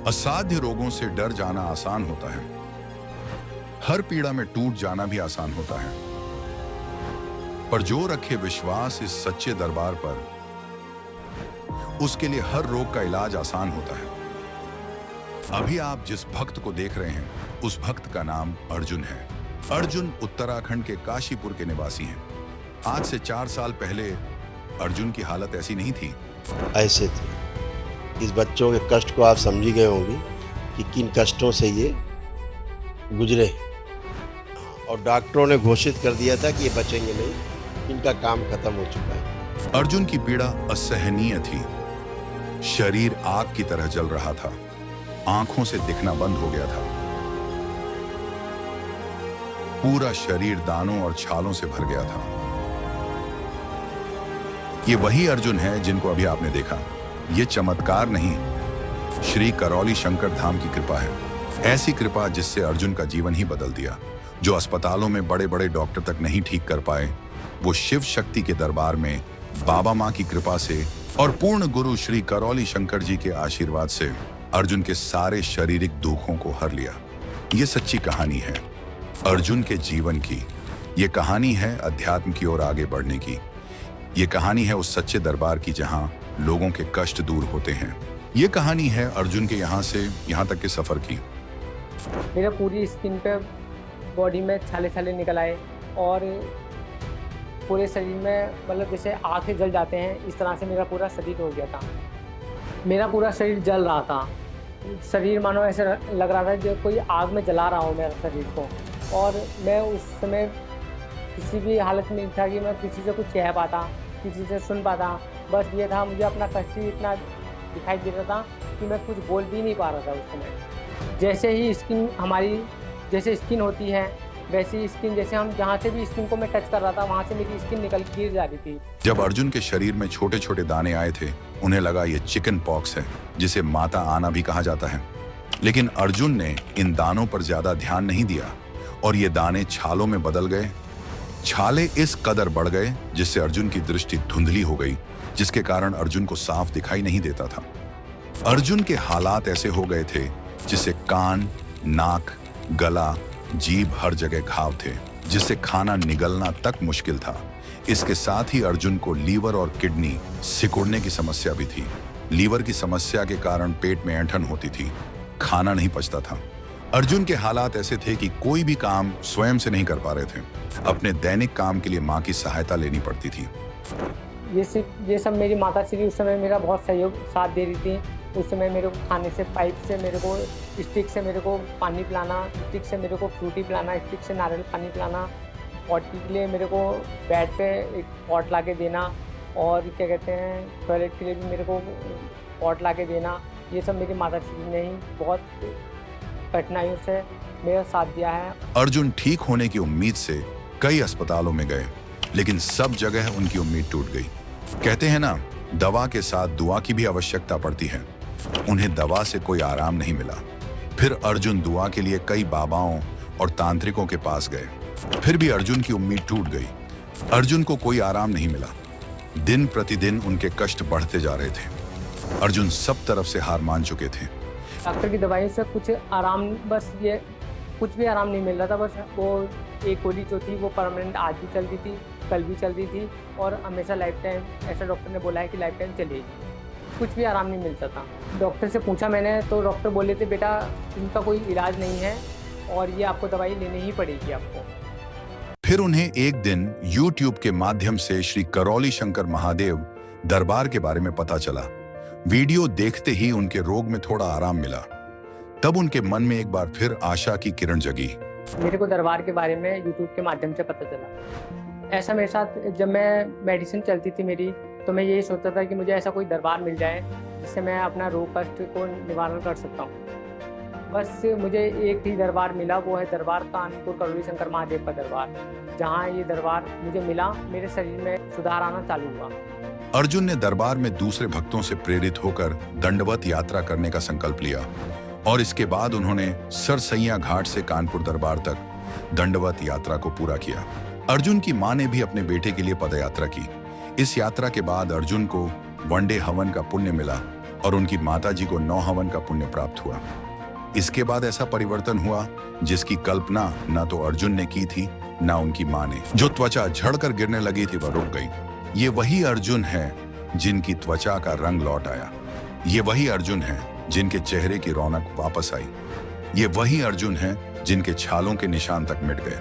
असाध्य रोगों से डर जाना आसान होता है, हर पीड़ा में टूट जाना भी आसान होता है, पर जो रखे विश्वास इस सच्चे दरबार पर, उसके लिए हर रोग का इलाज आसान होता है। अभी आप जिस भक्त को देख रहे हैं, उस भक्त का नाम अर्जुन है। अर्जुन उत्तराखंड के काशीपुर के निवासी हैं। आज से 4 साल पहले अर्जुन की हालत ऐसी नहीं थी। ऐसे थे। इस बच्चों के कष्ट को आप समझ ही गए होंगे कि किन कष्टों से ये गुजरे, और डॉक्टरों ने घोषित कर दिया था कि ये बचेंगे नहीं, इनका काम खत्म हो चुका है। अर्जुन की पीड़ा असहनीय थी। शरीर आग की तरह जल रहा था, आंखों से दिखना बंद हो गया था, पूरा शरीर दानों और छालों से भर गया था। ये वही अर्जुन है जिनको अभी आपने देखा। ये चमत्कार नहीं, श्री करौली शंकर धाम की कृपा है। ऐसी कृपा जिससे अर्जुन का जीवन ही बदल दिया। जो अस्पतालों में बड़े बड़े डॉक्टर तक नहीं ठीक कर पाए, वो शिव शक्ति के दरबार में बाबा माँ की कृपा से और पूर्ण गुरु श्री करौली शंकर जी के आशीर्वाद से अर्जुन के सारे शारीरिक दुखों को हर लिया। ये सच्ची कहानी है अर्जुन के जीवन की। ये कहानी है अध्यात्म की ओर आगे बढ़ने की। ये कहानी है उस सच्चे दरबार की जहां लोगों के कष्ट दूर होते हैं। ये कहानी है अर्जुन के यहाँ से यहाँ तक के सफर की। मेरा पूरी स्किन पे, बॉडी में छाले छाले निकल आए और पूरे शरीर में मतलब जैसे आँखें जल जाते हैं, इस तरह से मेरा पूरा शरीर हो गया था। मेरा पूरा शरीर जल रहा था। शरीर मानो ऐसे लग रहा था जो कोई आग में जला रहा हो मेरा शरीर को। और मैं उस समय किसी भी हालत में नहीं था कि मैं किसी से कुछ कह पाता, किसी से सुन पाता। बस ये था, मुझे अपना कष्ट ही इतना दिखाई दे रहा था कि मैं कुछ बोल भी नहीं पा रहा था उस समय। जैसे ही स्किन हमारी जैसे स्किन होती है, वैसी स्किन जैसे हम जहाँ से भी स्किन को मैं टच कर रहा था, वहाँ से मेरी स्किन निकल गिर जा रही थी। जब अर्जुन के शरीर में छोटे छोटे दाने आए थे, उन्हें लगा ये चिकन पॉक्स है, जिसे माता आना भी कहा जाता है। लेकिन अर्जुन ने इन दानों पर ज्यादा ध्यान नहीं दिया और ये दाने छालों में बदल गए। छाले इस कदर बढ़ गए जिससे अर्जुन की दृष्टि धुंधली हो गई, जिसके कारण अर्जुन को साफ दिखाई नहीं देता था। अर्जुन के हालात ऐसे हो गए थे जिससे कान, नाक, गला, जीभ हर जगह घाव थे, जिससे खाना निगलना तक मुश्किल था। इसके साथ ही अर्जुन को लीवर और किडनी सिकुड़ने की समस्या भी थी। लीवर की समस्या के कारण पेट में ऐंठन होती थी, खाना नहीं पचता था। अर्जुन के हालात ऐसे थे कि कोई भी काम स्वयं से नहीं कर पा रहे थे। अपने दैनिक काम के लिए माँ की सहायता लेनी पड़ती थी। ये सब मेरी माता श्री उस समय मेरा बहुत सहयोग साथ दे रही थी। उस समय मेरे को खाने से, पाइप से, मेरे को स्टिक से मेरे को पानी पिलाना, स्टिक से मेरे को फ्रूटी पिलाना, स्टिक से नारियल पानी पिलाना, पॉटी के लिए मेरे को बेड पे एक पॉट ला के देना, और क्या कहते हैं टॉयलेट के लिए भी मेरे को पॉट ला के देना। ये सब मेरी माता श्री ने ही बहुत कठिनाइयों से मेरा साथ दिया है। अर्जुन ठीक होने की उम्मीद से कई अस्पतालों में गए, लेकिन सब जगह उनकी उम्मीद टूट गई। कहते हैं ना, दवा के साथ दुआ की भी आवश्यकता पड़ती है। उन्हें दवा से कोई आराम नहीं मिला। फिर अर्जुन दुआ के लिए कई बाबाओं और तांत्रिकों के पास गए, फिर भी अर्जुन की उम्मीद टूट गई। अर्जुन को कोई आराम नहीं मिला। दिन प्रतिदिन उनके कष्ट बढ़ते जा रहे थे। अर्जुन सब तरफ से हार मान चुके थे। डॉक्टर की दवाई से कुछ आराम, बस ये कुछ भी आराम नहीं मिल रहा था। बस वो एक गोली जो थी वो परमानेंट आज भी चल रही थी, कल भी चल रही थी, और हमेशा लाइफ टाइम, ऐसा डॉक्टर ने बोला है कि लाइफ टाइम चलेगी। कुछ भी आराम नहीं मिलता था। डॉक्टर से पूछा मैंने, तो डॉक्टर बोले थे बेटा इनका कोई इलाज नहीं है और ये आपको दवाई लेनी ही पड़ेगी आपको। फिर उन्हें एक दिन YouTube के माध्यम से श्री करौली शंकर महादेव दरबार के बारे में पता चला। वीडियो देखते ही उनके रोग में थोड़ा आराम मिला। तब उनके मन में एक बार फिर आशा की किरण जगी। मेरे को दरबार के बारे में यूट्यूब के माध्यम से पता चला। ऐसा मेरे साथ जब मैं मेडिसिन चलती थी मेरी, तो मैं यही सोचता था कि मुझे ऐसा कोई दरबार मिल जाए जिससे मैं अपना रोग कष्ट को निवारण कर सकता हूँ। बस मुझे एक ही दरबार मिला, वो है दरबार कानपुर करौली शंकर महादेव का दरबार। जहाँ ये दरबार मुझे मिला, मेरे शरीर में सुधार आना चालू हुआ। अर्जुन ने दरबार में दूसरे भक्तों से प्रेरित होकर दंडवत यात्रा करने का संकल्प लिया और इसके बाद उन्होंने सरसैया घाट से कानपुर दरबार तक दंडवत यात्रा को पूरा किया। अर्जुन की मां ने भी अपने बेटे के लिए पदयात्रा की। इस यात्रा के बाद अर्जुन को वनडे हवन का पुण्य मिला और उनकी माताजी को 9 हवन का पुण्य प्राप्त हुआ। इसके बाद ऐसा परिवर्तन हुआ जिसकी कल्पना न तो अर्जुन ने की थी न उनकी मां ने। जो त्वचा झड़कर गिरने लगी थी वह रुक गई। ये वही अर्जुन है जिनकी त्वचा का रंग लौट आया। ये वही अर्जुन है जिनके चेहरे की रौनक वापस आई। ये वही अर्जुन है जिनके छालों के निशान तक मिट गए।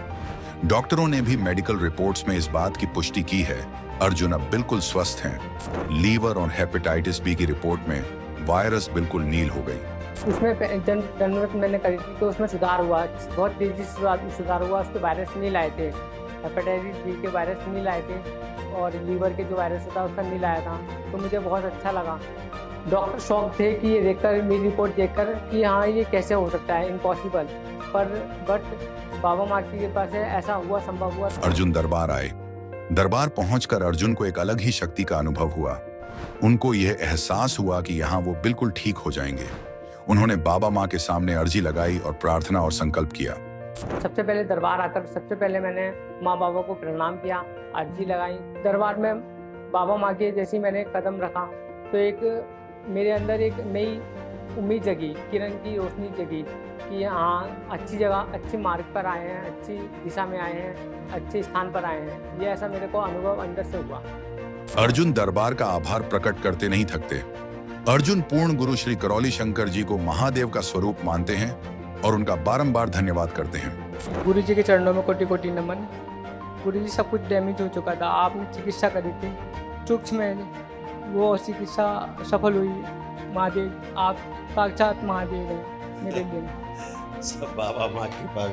डॉक्टरों ने भी मेडिकल रिपोर्ट्स में इस बात की पुष्टि की है, अर्जुन अब बिल्कुल स्वस्थ हैं। लीवर और हेपेटाइटिस बी की रिपोर्ट में वायरस बिल्कुल नील हो गई। उसमें जनवरी मैंने करी थी तो उसमें सुधार हुआ, बहुत तेजी से सुधार हुआ। उसके वायरस नहीं लाए थे, हेपेटाइटिस बी के वायरस नहीं लाए थे और लीवर के जो वायरस होता है उसका नहीं लाया था, तो मुझे बहुत अच्छा लगा। डॉक्टर शॉक थे कि ये देखकर, मेरी रिपोर्ट देखकर कि हाँ ये कैसे हो सकता है, इम्पॉसिबल, बट बाबा माँ की कृपा से ऐसा हुआ, संभव हुआ। अर्जुन दरबार आए। दरबार पहुंचकर अर्जुन को एक अलग ही शक्ति का अनुभव हुआ। उनको यह एहसास हुआ कि यहाँ वो बिल्कुल ठीक हो जाएंगे। उन्होंने बाबा माँ के सामने अर्जी लगाई और प्रार्थना और संकल्प किया। सबसे पहले दरबार आकर सबसे पहले मैंने माँ बाबा को प्रणाम किया, अर्जी लगाई। दरबार में बाबा माँ के जैसे मैंने कदम रखा तो एक मेरे अंदर एक नई उम्मीद जगी, किरण की रोशनी जगी कि हाँ अच्छी जगह, अच्छे मार्ग पर आए हैं, अच्छी दिशा में आए हैं, अच्छे स्थान पर आए हैं। ये ऐसा मेरे को अनुभव अंदर से हुआ। अर्जुन दरबार का आभार प्रकट करते नहीं थकते। अर्जुन पूर्ण गुरु श्री करौली शंकर जी को महादेव का स्वरूप मानते हैं और उनका बारंबार धन्यवाद करते हैं। गुरु जी के चरणों में कोटि कोटि नमन। गुरु जी सब कुछ डैमेज हो चुका था, आपने चिकित्सा करी थी, सूक्ष्म में वो चिकित्सा सफल हुई। महादेव, आप साक्षात महादेव हैं मेरे लिए। सब बाबा माँ की कृपा।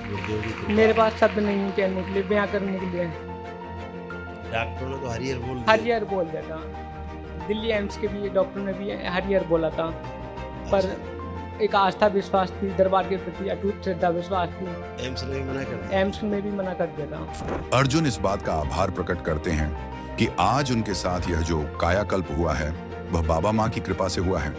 गुरुदेव की कृपा। मेरे पास शब्द नहीं है कहने के लिए, बयां करने के लिए। डॉक्टरों ने तो हरियर बोल दिया। हरियर बोल दिया था, दिल्ली एम्स के भी डॉक्टर ने भी हरियर बोला था, पर एक आस्था विश्वास थी, दरबार के प्रति अटूट श्रद्धा विश्वास थी। एम्स ने भी मना कर दिया। एम्स में भी मना कर दिया था। अर्जुन इस बात का आभार प्रकट करते हैं कि आज उनके साथ यह जो कायाकल्प हुआ है वह बाबा माँ की कृपा से हुआ है।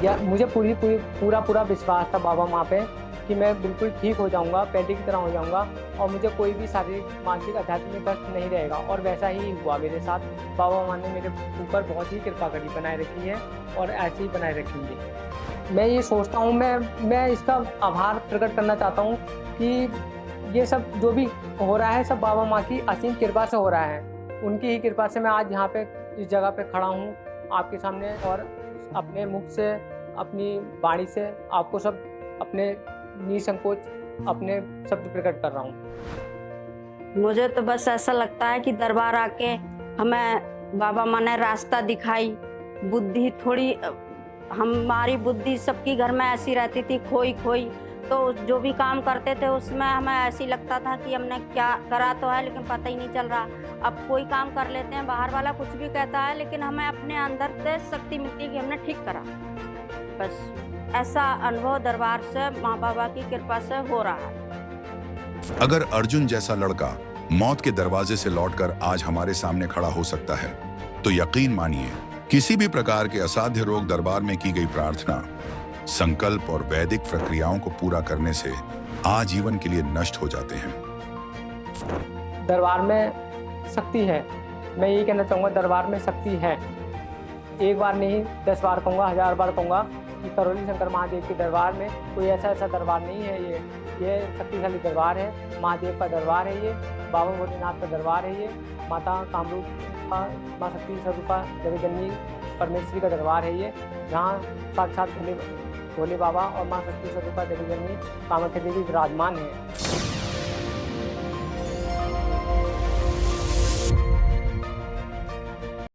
या मुझे पूरा विश्वास था बाबा माँ पे कि मैं बिल्कुल ठीक हो जाऊंगा, पहले की तरह हो जाऊंगा और मुझे कोई भी शारीरिक, मानसिक, आध्यात्मिक कष्ट नहीं रहेगा। और वैसा ही हुआ मेरे साथ। बाबा माँ ने मेरे ऊपर बहुत ही कृपा करी, बनाए रखी है और ऐसे ही बनाए रखेंगे। मैं ये सोचता हूँ, मैं इसका आभार प्रकट करना चाहता हूँ कि ये सब जो भी हो रहा है सब बाबा माँ की असीम कृपा से हो रहा है। उनकी ही कृपा से मैं आज यहाँ पे इस जगह पे खड़ा हूँ आपके सामने और अपने मुख से, अपनी वाणी से आपको सब अपने निसंकोच अपने शब्द प्रकट कर रहा हूँ। मुझे तो बस ऐसा लगता है कि दरबार आके हमें बाबा माँ ने रास्ता दिखाई। बुद्धि थोड़ी, हमारी बुद्धि सबकी घर में ऐसी रहती थी खोई, तो जो भी काम करते थे उसमें हमें ऐसी लगता था कि हमने क्या करा तो है लेकिन पता ही नहीं चल रहा। अब कोई काम कर लेते हैं, बाहर वाला कुछ भी कहता है लेकिन हमें अपने अंदर से शक्ति मिलती है कि हमने ठीक करा। बस ऐसा अनुभव दरबार से माँ बाबा की कृपा से हो रहा है। अगर अर्जुन जैसा लड़का मौत के दरवाजे से लौटकर आज हमारे सामने खड़ा हो सकता है तो यकीन मानिए किसी भी प्रकार के असाध्य रोग दरबार में की गई प्रार्थना, संकल्प और वैदिक प्रक्रियाओं को पूरा करने से आजीवन के लिए नष्ट हो जाते हैं। दरबार में शक्ति है। मैं ये कहना चाहूँगा, दरबार में शक्ति है। एक बार नहीं, 10 बार कहूँगा, 1000 बार कहूँगा कि करौली शंकर महादेव के दरबार में कोई ऐसा दरबार नहीं है। ये शक्तिशाली दरबार है, महादेव का दरबार है, ये बाबा भोलेनाथ का दरबार है, ये माता कामरूप का, माँ शक्ति स्वरूपा जगतजननी परमेश्वरी का दरबार है, ये जहाँ साक्षात भोले बाबा और माँ शक्ति स्वरूपा जगतजननी कामाख्या देवी विराजमान है।